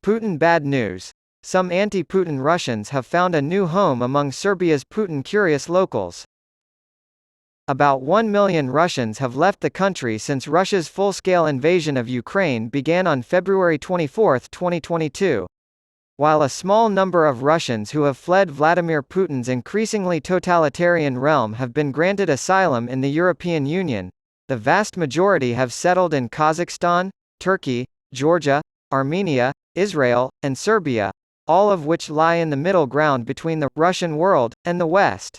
Putin Bad News Some anti-Putin Russians have found a new home among Serbia's Putin-curious locals. About 1 million Russians have left the country since Russia's full-scale invasion of Ukraine began on February 24, 2022. While a small number of Russians who have fled Vladimir Putin's increasingly totalitarian realm have been granted asylum in the European Union, the vast majority have settled in Kazakhstan, Turkey, Georgia, Armenia, Israel, and Serbia, all of which lie in the middle ground between the Russian world and the West.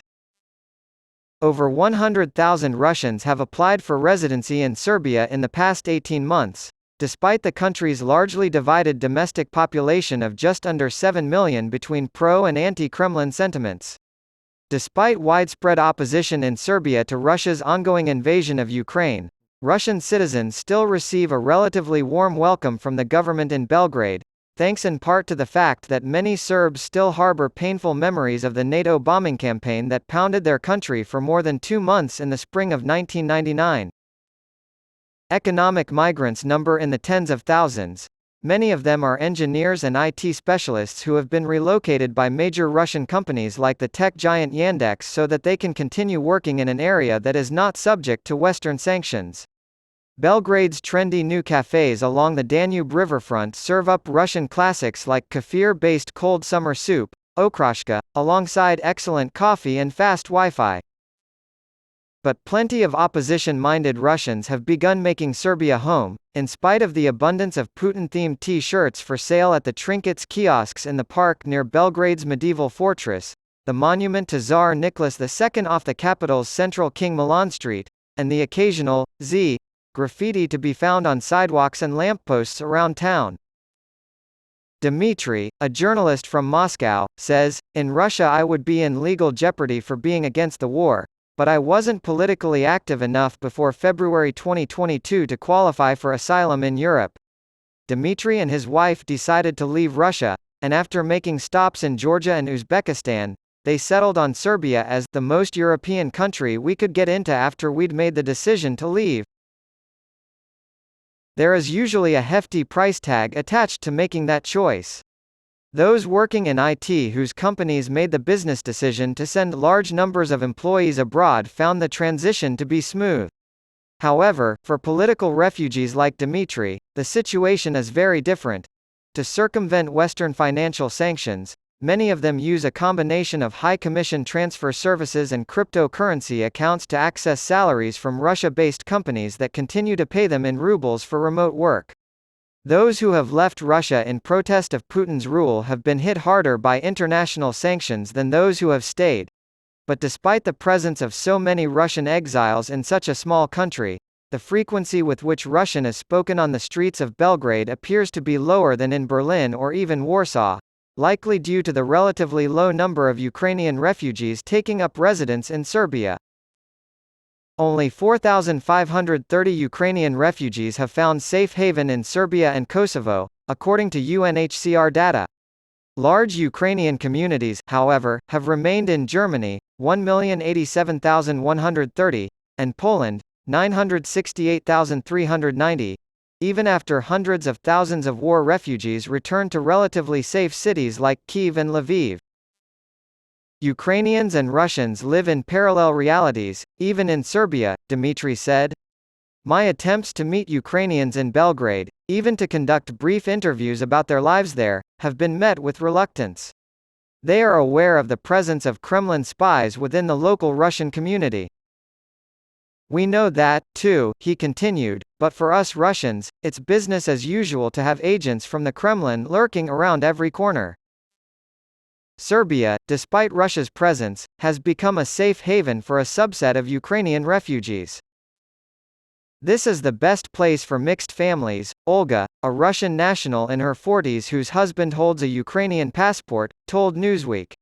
Over 100,000 Russians have applied for residency in Serbia in the past 18 months, despite the country's largely divided domestic population of just under 7 million between pro- and anti-Kremlin sentiments. Despite widespread opposition in Serbia to Russia's ongoing invasion of Ukraine, Russian citizens still receive a relatively warm welcome from the government in Belgrade, thanks in part to the fact that many Serbs still harbor painful memories of the NATO bombing campaign that pounded their country for more than 2 months in the spring of 1999. Economic migrants number in the tens of thousands. Many of them are engineers and IT specialists who have been relocated by major Russian companies like the tech giant Yandex so that they can continue working in an area that is not subject to Western sanctions. Belgrade's trendy new cafes along the Danube riverfront serve up Russian classics like kefir-based cold summer soup, okroshka, alongside excellent coffee and fast Wi-Fi. But plenty of opposition-minded Russians have begun making Serbia home, in spite of the abundance of Putin-themed T-shirts for sale at the trinkets kiosks in the park near Belgrade's medieval fortress, the monument to Tsar Nicholas II off the capital's central King Milan Street, and the occasional graffiti to be found on sidewalks and lampposts around town. Dmitry, a journalist from Moscow, says, "In Russia I would be in legal jeopardy for being against the war, but I wasn't politically active enough before February 2022 to qualify for asylum in Europe." Dmitry and his wife decided to leave Russia, and after making stops in Georgia and Uzbekistan, they settled on Serbia as the most European country we could get into after we'd made the decision to leave. There is usually a hefty price tag attached to making that choice. Those working in IT whose companies made the business decision to send large numbers of employees abroad found the transition to be smooth. However, for political refugees like Dmitry, the situation is very different. To circumvent Western financial sanctions, many of them use a combination of high-commission transfer services and cryptocurrency accounts to access salaries from Russia-based companies that continue to pay them in rubles for remote work. Those who have left Russia in protest of Putin's rule have been hit harder by international sanctions than those who have stayed. But despite the presence of so many Russian exiles in such a small country, the frequency with which Russian is spoken on the streets of Belgrade appears to be lower than in Berlin or even Warsaw, likely due to the relatively low number of Ukrainian refugees taking up residence in Serbia. Only 4,530 Ukrainian refugees have found safe haven in Serbia and Kosovo, according to UNHCR data. Large Ukrainian communities, however, have remained in Germany, 1,087,130, and Poland, 968,390, even after hundreds of thousands of war refugees returned to relatively safe cities like Kyiv and Lviv. Ukrainians and Russians live in parallel realities, even in Serbia, Dmitry said. My attempts to meet Ukrainians in Belgrade, even to conduct brief interviews about their lives there, have been met with reluctance. They are aware of the presence of Kremlin spies within the local Russian community. We know that, too, he continued, but for us Russians, it's business as usual to have agents from the Kremlin lurking around every corner. Serbia, despite Russia's presence, has become a safe haven for a subset of Ukrainian refugees. This is the best place for mixed families, Olga, a Russian national in her 40s whose husband holds a Ukrainian passport, told Newsweek.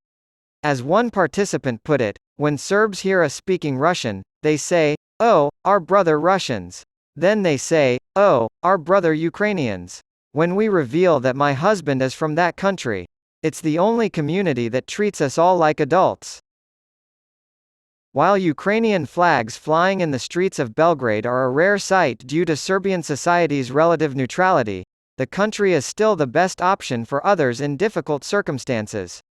As one participant put it, when Serbs hear us speaking Russian, they say, "Oh, our brother Russians." Then they say, "Oh, our brother Ukrainians." When we reveal that my husband is from that country, it's the only community that treats us all like adults. While Ukrainian flags flying in the streets of Belgrade are a rare sight due to Serbian society's relative neutrality, the country is still the best option for others in difficult circumstances.